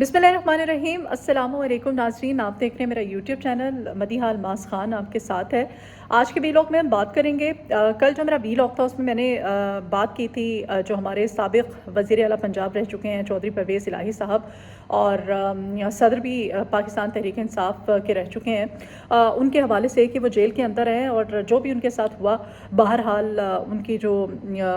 बिस्मिल्लाहिर्रहमानिर्रहीम। अस्सलामु अलैकुम नाज़रीन, आप देख रहे हैं मेरा यूट्यूब चैनल। मदीहा अलमास खान आपके साथ है। आज के वीलॉग में हम बात करेंगे, कल जो मेरा वीलॉग था उसमें मैंने बात की थी जो हमारे साबिक़ वज़ीर आला पंजाब रह चुके हैं चौधरी परवेज़ इलाही साहब, और सदर भी पाकिस्तान तहरीक इंसाफ के रह चुके हैं, उनके हवाले से कि वो जेल के अंदर हैं और जो भी उनके साथ हुआ, बहरहाल उनकी जो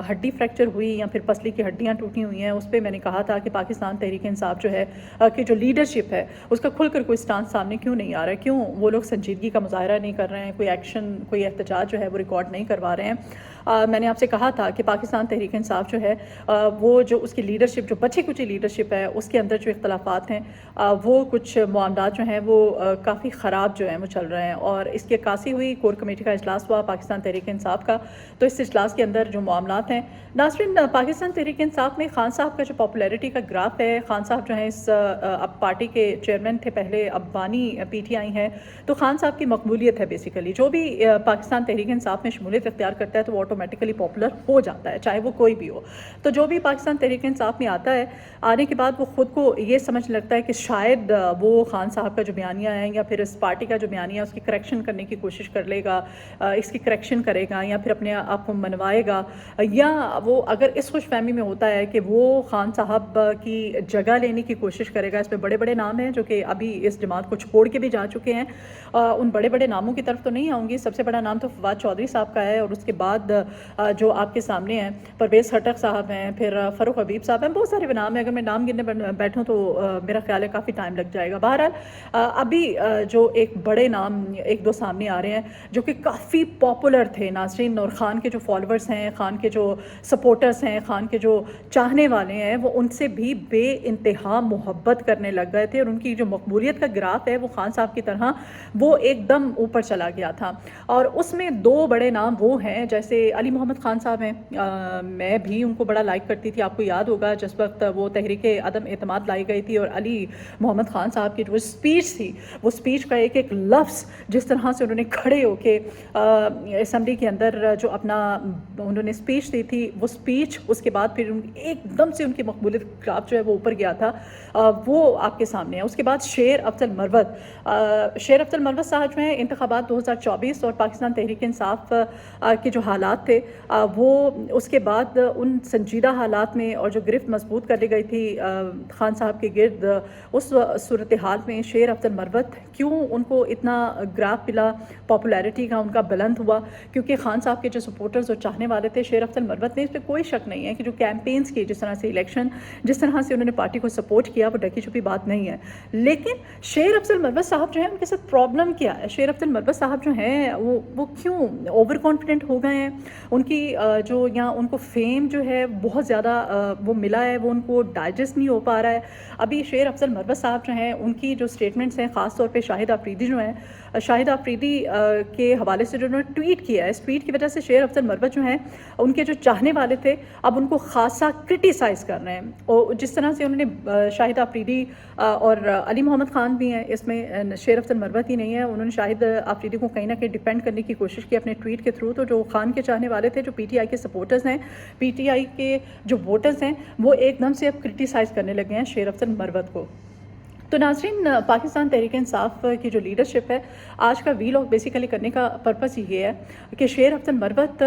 हड्डी फ्रैक्चर हुई या फिर पसली की हड्डियाँ टूटी हुई हैं, उस पर मैंने कहा था कि पाकिस्तान तहरीक इंसाफ जो है कि जो लीडरशिप है उसका खुलकर कोई स्टांस सामने क्यों नहीं आ रहा है, क्यों वो लोग संजीदगी का मुजाहरा नहीं कर रहे हैं, कोई एक्शन, कोई एहतजाज जो है वो रिकॉर्ड नहीं करवा रहे हैं। मैंने आपसे कहा था कि पाकिस्तान तहरीक इंसाफ जो है वो जो उसकी लीडरशिप, जो बची कुची लीडरशिप है, उसके अंदर जो इख्तलाफात हैं वो कुछ मामलात जो हैं वो काफ़ी ख़राब जो हैं वो चल रहे हैं। और इसकी अक्कासी हुई, कोर कमेटी का इजलास हुआ पाकिस्तान तहरीक इंसाफ का। तो इस इजलास के अंदर जो मामलात हैं नाज़रीन, पाकिस्तान तहरीक इंसाफ में खान साहब का जो पॉपुलैरिटी का ग्राफ है, खान साहब जो है इस अब पार्टी के चेयरमैन थे पहले, अब बानी PTI हैं, तो खान साहब की मकबूलियत है। बेसिकली जो भी पाकिस्तान तहरीक इंसाफ में शमूलियत इख्तियार करता है तो वो ऑटोमेटिकली पॉपुलर हो जाता है, चाहे वो कोई भी हो। तो जो भी पाकिस्तान तहरीक इंसाफ में आता है, आने के बाद वो ख़ुद को ये समझ लगता है कि शायद वो खान साहब का जो बयानिया है या फिर इस पार्टी का जो बयानिया है उसकी करेक्शन करने की कोशिश कर लेगा, इसकी करेक्शन करेगा या फिर अपने आप को मनवाएगा, या वो अगर इस खुश फहमी में होता है कि वो खान साहब की जगह लेने की कोशिश करेगा। इसमें बड़े बड़े नाम हैं जो कि अभी इस जमात को छोड़ के भी जा चुके हैं। उन बड़े बड़े नामों की तरफ तो नहीं आऊँगी। सबसे बड़ा नाम तो फवाद चौधरी साहब का है, और उसके बाद जो आपके सामने हैं परवेज़ खटक साहब हैं, फिर फ़ारूक हबीब साहब हैं, बहुत सारे नाम हैं। अगर मैं नाम गिनने बैठूँ तो मेरा ख्याल है काफ़ी टाइम लग जाएगा। बहरहाल अभी जो एक बड़े नाम एक दो सामने आ रहे हैं जो कि काफ़ी पॉपुलर थे नाज़रीन, और ख़ान के जो फॉलोअर्स हैं, ख़ान के जो सपोर्टर्स हैं, ख़ान के जो चाहने वाले हैं, वो उनसे भी बेइंतहा मोहब्बत करने लग गए थे। और उनकी जो मकबूलियत का ग्राफ है वो खान साहब की तरह वो एकदम ऊपर चला गया था। और उसमें दो बड़े नाम वो हैं, जैसे अली मोहम्मद ख़ान साहब हैं। मैं भी उनको बड़ा लाइक करती थी। आपको याद होगा जिस वक्त वो तहरीक अदम एतमाद लाई गई थी और अली मोहम्मद ख़ान साहब की जो स्पीच थी, वो स्पीच का एक एक लफ्ज़ जिस तरह से उन्होंने खड़े होके असम्बली के अंदर जो अपना उन्होंने स्पीच दी थी, वो स्पीच, उसके बाद फिर एकदम से उनकी मकबूलियत ग्राफ जो है वो ऊपर गया था, वो आपके सामने है। उसके बाद शेर अफजल मरवत साहब जो हैं, इंतखाबात 2024 और पाकिस्तान तहरीक इंसाफ के जो हालात थे वो उसके बाद उन संजीदा हालात में और जो गिरफ्त मजबूत कर ली गई थी खान साहब के गिर्द, उस सूरत हाल में शेर अफजल मरवत क्यों उनको इतना ग्राफ मिला, पॉपुलैरिटी का उनका बुलंद हुआ, क्योंकि खान साहब के जो सपोर्टर्स और चाहने वाले थे शेर अफजल मरवत ने, इस पर कोई शक नहीं है कि जो कैंपेन्स की, जिस तरह से इलेक्शन, जिस तरह से उन्होंने पार्टी को सपोर्ट किया, वो ढकी छुपी बात नहीं है। लेकिन शेर अफजल मरवत साहब जो है उनके साथ प्रॉब्लम क्या है? शेर अफजल मरवत साहब जो हैं वो क्यों ओवर कॉन्फिडेंट हो गए हैं? उनकी जो यहाँ उनको फेम जो है बहुत ज़्यादा वो मिला है, वो उनको डाइजेस्ट नहीं हो पा रहा है। अभी शेर अफजल मरवत साहब जो हैं उनकी जो स्टेटमेंट्स हैं, ख़ास तौर पे शाहिद आफरीदी जो हैं, शाहिद आफरीदी के हवाले से जो उन्होंने ट्वीट किया है, इस ट्वीट की वजह से शेर अफजल मरवत जो हैं उनके जो चाहने वाले थे अब उनको खासा क्रिटिसाइज़ कर रहे हैं। और जिस तरह से उन्होंने शाहिद आफरीदी और अली मोहम्मद ख़ान भी हैं, इसमें शेर अफजल मरवत ही नहीं है, उन्होंने शाहिद आफरीदी को कहीं ना कहीं डिपेंड करने की कोशिश की अपने ट्वीट के थ्रू। तो जो खान के चाहने वाले थे, जो PTI के सपोर्टर्स हैं, PTI के जो वोटर्स हैं, वो एकदम से अब क्रिटिसाइज़ करने लगे हैं शेर अफजल मरवत को। तो नाज़रीन, पाकिस्तान तहरीक इंसाफ की जो लीडरशिप है, आज का वीलॉग बेसिकली करने का पर्पस ये है कि शेर अफजल मरवत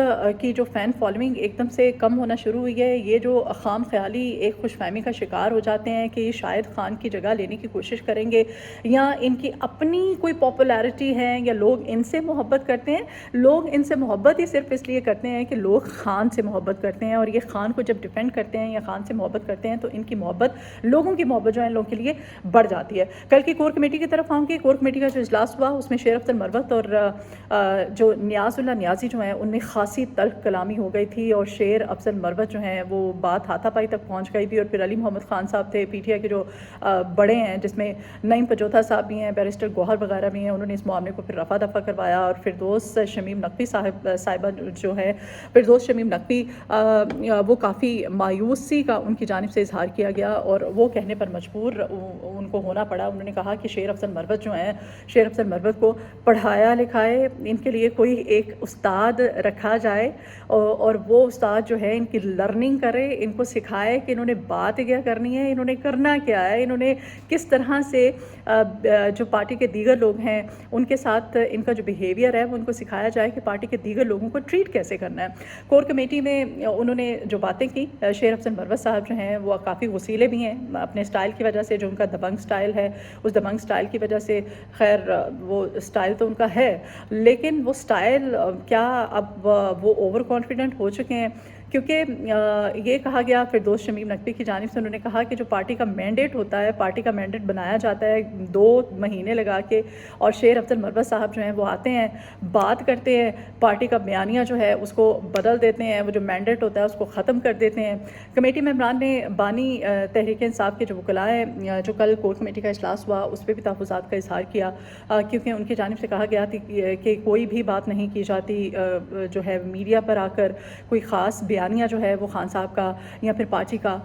की जो फ़ैन फॉलोइंग एकदम से कम होना शुरू हुई है, ये जो खाम ख्याली एक खुशफहमी का शिकार हो जाते हैं कि शायद खान की जगह लेने की कोशिश करेंगे, या इनकी अपनी कोई पॉपुलैरिटी है, या लोग इनसे मोहब्बत करते हैं। लोग इनसे मोहब्बत ही सिर्फ इसलिए करते हैं कि लोग खान से मोहब्बत करते हैं, और ये खान को जब डिफेंड करते हैं या खान से मोहब्बत करते हैं तो इनकी मोहब्बत, लोगों की मोहब्बत जो है लोगों के लिए बढ़ जाती है। कल की कोर कमेटी की तरफ आऊँगी। कोर कमेटी का जो इजलास हुआ उसमें शेर अफजल मरवत और जो नियाज़ुल्लाह नियाज़ी जो हैं उनमें खासी तल्ख कलामी हो गई थी, और शेर अफजल मरवत जो हैं वो बात हाथापाई तक पहुँच गई थी। और फिर अली मोहम्मद ख़ान साहब थे PTI के जो बड़े हैं, जिसमें नईम पजोथा साहब भी हैं, बैरिस्टर गौहर वगैरह भी हैं, उन्होंने इस मामले को फिर रफा दफा करवाया। और फिरदौस शमीम नकवी साहिबा जो है, फिरदौस शमीम नकवी, वो काफ़ी मायूसी का उनकी जानिब से इजहार किया गया, और वो कहने पर मजबूर उनको کو ہونا پڑا. انہوں نے کہا کہ شیر افضل مروت جو ہیں, شیر افضل مروت کو پڑھایا لکھائے, ان کے لیے کوئی ایک استاد رکھا جائے اور وہ استاد جو ہے ان کی لرننگ کرے, ان کو سکھائے کہ انہوں نے بات کیا کرنی ہے, انہوں نے کرنا کیا ہے, انہوں نے کس طرح سے جو پارٹی کے دیگر لوگ ہیں ان کے ساتھ ان کا جو بیہیویئر ہے وہ ان کو سکھایا جائے کہ پارٹی کے دیگر لوگوں کو ٹریٹ کیسے کرنا ہے. کور کمیٹی میں انہوں نے جو باتیں کی, شیر افضل مروت صاحب جو ہیں وہ کافی وسیلے بھی ہیں اپنے سٹائل کی وجہ سے, جو ان کا دبنگ سٹائل ہے اس دبنگ سٹائل کی وجہ سے. خیر وہ سٹائل تو ان کا ہے, لیکن وہ سٹائل کیا اب وہ اوور کانفیڈنٹ ہو چکے ہیں؟ کیونکہ یہ کہا گیا فردوس شمیم نقوی کی جانب سے, انہوں نے کہا کہ جو پارٹی کا مینڈیٹ ہوتا ہے, پارٹی کا مینڈیٹ بنایا جاتا ہے 2 مہینے لگا کے, اور شیر افضل مروت صاحب جو ہیں وہ آتے ہیں, بات کرتے ہیں, پارٹی کا بیانیہ جو ہے اس کو بدل دیتے ہیں, وہ جو مینڈیٹ ہوتا ہے اس کو ختم کر دیتے ہیں. کمیٹی ممبران نے بانی تحریک انصاف کے جو وکلاء ہیں, جو کل کور کمیٹی کا اجلاس ہوا اس پہ بھی تحفظات کا اظہار کیا, کیونکہ ان کی جانب سے کہا گیا تھی کہ کوئی بھی بات نہیں کی جاتی جو ہے میڈیا پر آ کر, کوئی خاص بیانیہ جو ہے وہ خان صاحب کا یا پھر پارٹی کا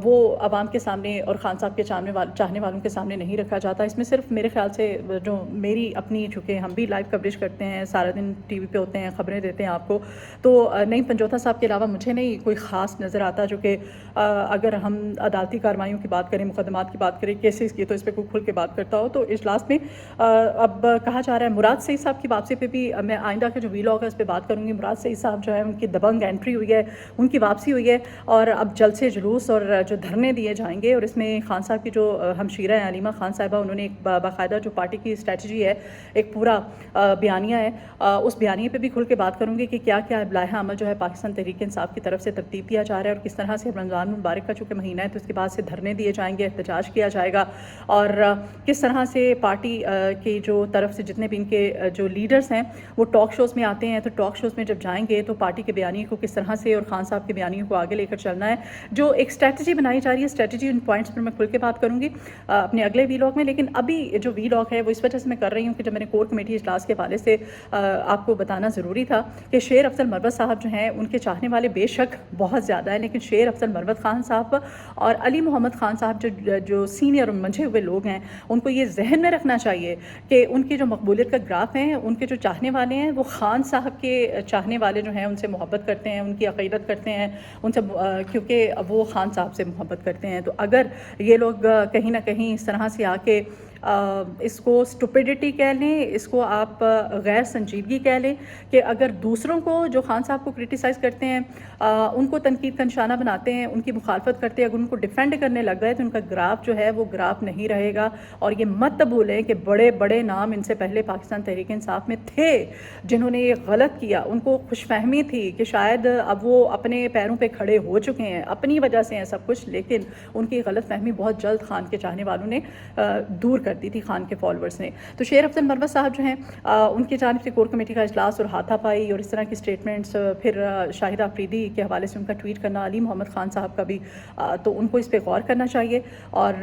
وہ عوام کے سامنے اور خان صاحب کے چاہنے والوں کے سامنے نہیں رکھا جاتا. اس میں صرف میرے خیال سے جو میری اپنی, چونکہ ہم بھی لائیو کوریج کرتے ہیں, سارا دن ٹی وی پہ ہوتے ہیں, خبریں دیتے ہیں آپ کو, تو نعیم پنجوتا صاحب کے علاوہ مجھے نہیں کوئی خاص نظر آتا جو کہ اگر ہم عدالتی کارروائیوں کی بات کریں, مقدمات کی بات کریں, کیسز کی, تو اس پہ کوئی کھل کے بات کرتا ہو. تو اجلاس میں اب کہا جا رہا ہے مراد سعید صاحب کی واپسی پہ بھی میں آئندہ کے جو ویلاگ ہے اس پہ بات کروں گی. مراد سعید صاحب جو ہے ان کی دبنگ انٹری ہوئی ہے, ان کی واپسی ہوئی ہے, اور اب جلسے جلوس اور جو دھرنے دیے جائیں گے. اور اس میں خان صاحب کی جو ہمشیرہ ہیں علیمہ خان صاحبہ, انہوں نے ایک باقاعدہ جو پارٹی کی اسٹریٹجی ہے, ایک پورا بیانیہ ہے, اس بیانیے پہ بھی کھل کے بات کروں گی کہ کیا کیا لائحہ عمل جو ہے پاکستان تحریک انصاف کی طرف سے ترتیب دیا جا رہا ہے, اور کس طرح سے رمضان مبارک کا چونکہ مہینہ ہے تو اس کے بعد سے دھرنے دیے جائیں گے, احتجاج کیا جائے گا, اور کس طرح سے پارٹی کی جو طرف سے جتنے بھی ان کے جو لیڈرز ہیں وہ ٹاک شوز میں آتے ہیں, تو ٹاک شوز میں جب جائیں گے تو پارٹی کے بیانیے کو کس طرح سے اور خان صاحب کے بیانیے کو آگے لے کر چلنا ہے, جو ایک اسٹریٹجی بنائی جا رہی ہے. اسٹریٹجی ان پوائنٹس پر میں کھل کے بات کروں گی اپنے اگلے ویلاگ میں. لیکن ابھی جو ویلاگ ہے وہ اس وجہ سے میں کر رہی ہوں کہ جب میں نے کور کمیٹی اجلاس کے حوالے سے آپ کو بتانا ضروری تھا کہ شیر افضل مروت صاحب جو ہیں ان کے چاہنے والے بے شک بہت زیادہ ہیں, لیکن شیر افضل مروت خان صاحب اور علی محمد خان صاحب جو سینئر اور منجھے ہوئے لوگ ہیں, ان کو یہ ذہن میں رکھنا چاہیے کہ ان کی جو مقبولیت کا گراف ہے, ان کے جو چاہنے والے ہیں وہ خان صاحب کے چاہنے والے جو ہیں ان سے محبت کرتے ہیں, ان کی عقیدت کرتے ہیں ان سے, کیونکہ وہ خان صاحب سے محبت کرتے ہیں. تو اگر یہ لوگ کہیں نہ کہیں اس طرح سے آ کے اس کو اسٹوپیڈیٹی کہہ لیں, اس کو آپ غیر سنجیدگی کہہ لیں, کہ اگر دوسروں کو جو خان صاحب کو کرٹیسائز کرتے ہیں ان کو تنقید کا نشانہ بناتے ہیں, ان کی مخالفت کرتے ہیں, اگر ان کو ڈیفینڈ کرنے لگ گئے تو ان کا گراف جو ہے وہ گراف نہیں رہے گا. اور یہ مت بھولیں کہ بڑے بڑے نام ان سے پہلے پاکستان تحریک انصاف میں تھے جنہوں نے یہ غلط کیا, ان کو خوش فہمی تھی کہ شاید اب وہ اپنے پیروں پہ کھڑے ہو چکے ہیں, اپنی وجہ سے ہیں سب کچھ, لیکن ان کی غلط فہمی بہت جلد خان کے چاہنے والوں نے دور کر دی تھی, خان کے فالوورز نے. تو شیر افضل مروت صاحب جو ہیں ان کی جانب سے کور کمیٹی کا اجلاس اور ہاتھا پائی اور اس طرح کی سٹیٹمنٹس, پھر شاہدہ آفریدی کے حوالے سے ان کا ٹویٹ کرنا, علی محمد خان صاحب کا بھی, تو ان کو اس پہ غور کرنا چاہیے. اور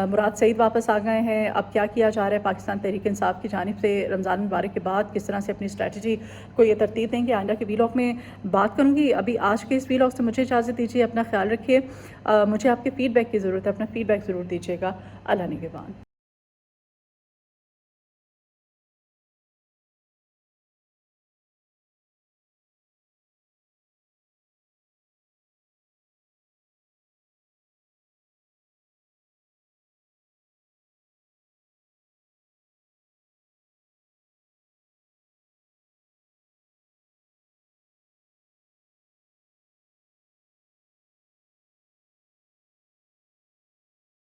مراد سعید واپس آ گئے ہیں, اب کیا کیا جا رہا ہے پاکستان تحریک انصاف کی جانب سے رمضان مبارک کے بعد, کس طرح سے اپنی اسٹریٹجی کو یہ ترتیب دیں گے, آئندہ کے ویلاگ میں بات کروں گی. ابھی آج کے اس ویلاگ سے مجھے اجازت دیجیے, اپنا خیال رکھیے, مجھے آپ کے فیڈ بیک کی ضرورت ہے, اپنا فیڈ بیک ضرور دیجیے گا. اللہ نگہبان.